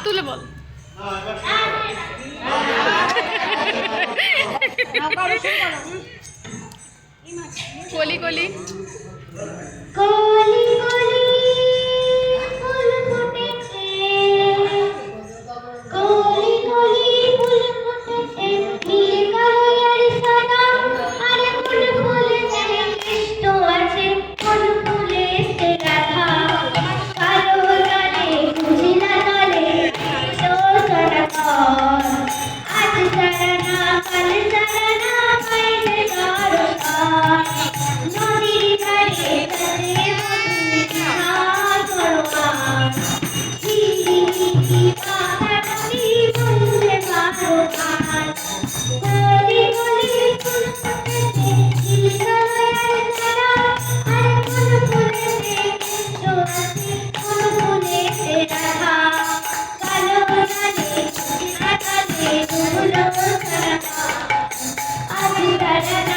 তুলে বল। কলি কলি কলি কলি ফুল ফুটেছে, কলি কলি ফুল ফুটেছে, নীল কালোর সাদা আর ফুল ফুলেছে কৃষ্ণ আছে, ফুল ফুলেছে রাধা। কালো গালে বুঝিলা তলে কৃষ্ণ সনাতন, আজ সারানা কাল সারানা পাইলে দর্শন। নদীর ধারে কাছে মধুমিতা করোয়ান, ঝিঝি ঝিঝি পাখাটি বললে বারো গান। কলি কলি ফুল ফুটেছে, নীল কালোর সাদা আর ফুল ফুলেছে কৃষ্ণ আছে, ফুল ফুলেছে রাধা। কালো গালে বুঝিলা তলে ডুবলো সারানা, আজ সারানা